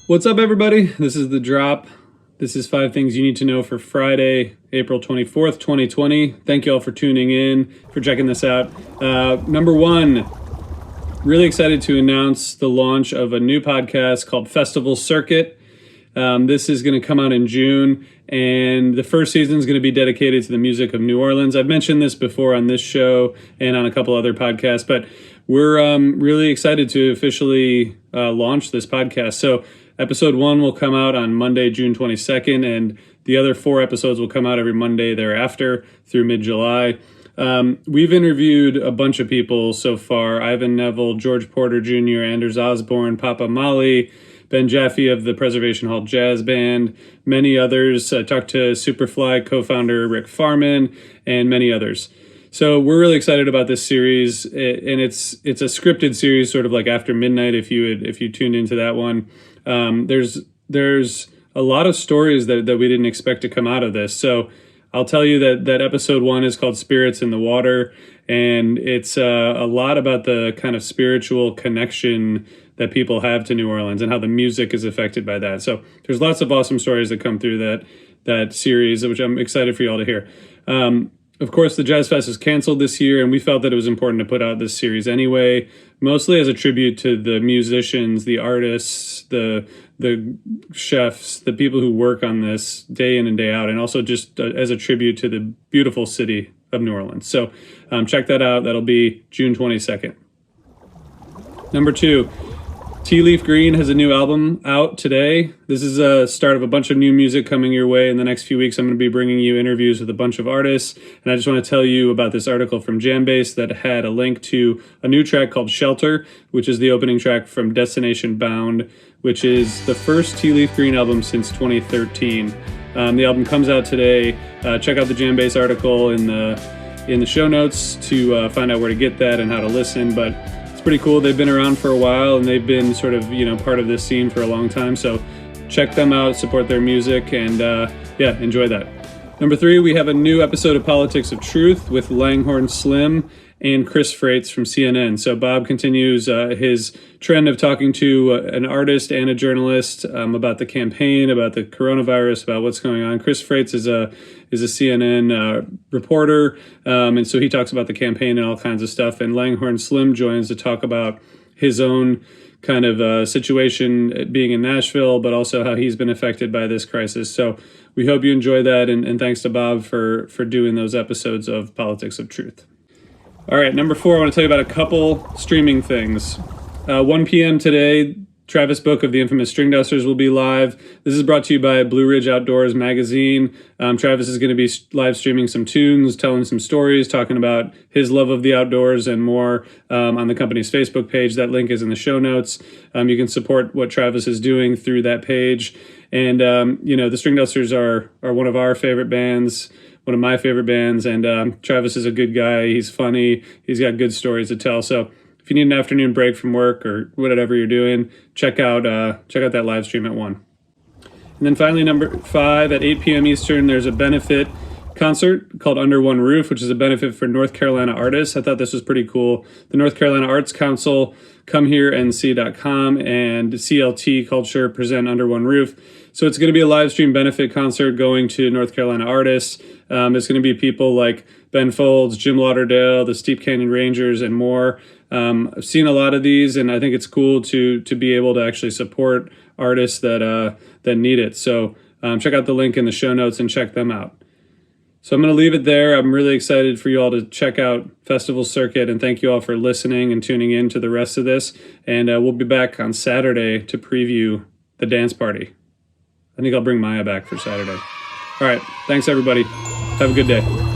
What's up, everybody? This is The Drop. This is 5 things you need to know for Friday, April 24th, 2020. Thank you all for tuning in, for checking this out. Number one, really excited to announce the launch of a new podcast called Festival Circuit. This is going to come out in June, and the first season is going to be dedicated to the music of New Orleans. I've mentioned this before on this show and on a couple other podcasts, but we're really excited to officially launch this podcast. So episode 1 will come out on Monday, June 22nd, and the other 4 episodes will come out every Monday thereafter through mid-July. We've interviewed a bunch of people so far: Ivan Neville, George Porter Jr., Anders Osborne, Papa Mali, Ben Jaffe of the Preservation Hall Jazz Band, many others. I talked to Superfly co-founder Rick Farman, and many others. So we're really excited about this series, and it's a scripted series, sort of like After Midnight, if you tuned into that one. There's a lot of stories that we didn't expect to come out of this. So I'll tell you that episode 1 is called Spirits in the Water, and it's a lot about the kind of spiritual connection that people have to New Orleans and how the music is affected by that. So there's lots of awesome stories that come through that series, which I'm excited for you all to hear. Of course, the Jazz Fest is canceled this year, and we felt that it was important to put out this series anyway, mostly as a tribute to the musicians, the artists, the chefs, the people who work on this day in and day out, and also just as a tribute to the beautiful city of New Orleans. So check that out. That'll be June 22nd. Number 2. Tea Leaf Green has a new album out today. This is a start of a bunch of new music coming your way. In the next few weeks, I'm going to be bringing you interviews with a bunch of artists. And I just want to tell you about this article from Jambase that had a link to a new track called Shelter, which is the opening track from Destination Bound, which is the first Tea Leaf Green album since 2013. The album comes out today. Check out the Jambase article in the show notes to find out where to get that and how to listen. But it's pretty cool. They've been around for a while, and they've been sort of, part of this scene for a long time. So check them out, support their music, and enjoy that. Number 3, we have a new episode of Politics of Truth with Langhorne Slim and Chris Freites from CNN. So Bob continues his trend of talking to an artist and a journalist about the campaign, about the coronavirus, about what's going on. Chris Freites is a CNN reporter, and so he talks about the campaign and all kinds of stuff. And Langhorne Slim joins to talk about his own kind of situation being in Nashville, but also how he's been affected by this crisis. So we hope you enjoy that, and thanks to Bob for doing those episodes of Politics of Truth. All right, number 4, I want to tell you about a couple streaming things. 1 p.m. today, Travis Book of the infamous String Dusters will be live. This is brought to you by Blue Ridge Outdoors magazine. Travis is going to be live streaming some tunes, telling some stories, talking about his love of the outdoors and more on the company's Facebook page. That link is in the show notes. You can support what Travis is doing through that page. And, the String Dusters are one of our favorite bands, one of my favorite bands, and Travis is a good guy. He's funny. He's got good stories to tell. So if you need an afternoon break from work or whatever you're doing, check out that live stream at 1. And then finally, number 5, at 8 p.m. Eastern, there's a benefit concert called Under One Roof, which is a benefit for North Carolina artists. I thought this was pretty cool. The North Carolina Arts Council, ComeHereNC.com, and CLT Culture present Under One Roof. So it's going to be a live stream benefit concert going to North Carolina artists. It's going to be people like Ben Folds, Jim Lauderdale, the Steep Canyon Rangers, and more. I've seen a lot of these, and I think it's cool to be able to actually support artists that need it. So check out the link in the show notes and check them out. So I'm going to leave it there. I'm really excited for you all to check out Festival Circuit, and thank you all for listening and tuning in to the rest of this. And we'll be back on Saturday to preview the dance party. I think I'll bring Maya back for Saturday. All right. Thanks, everybody. Have a good day.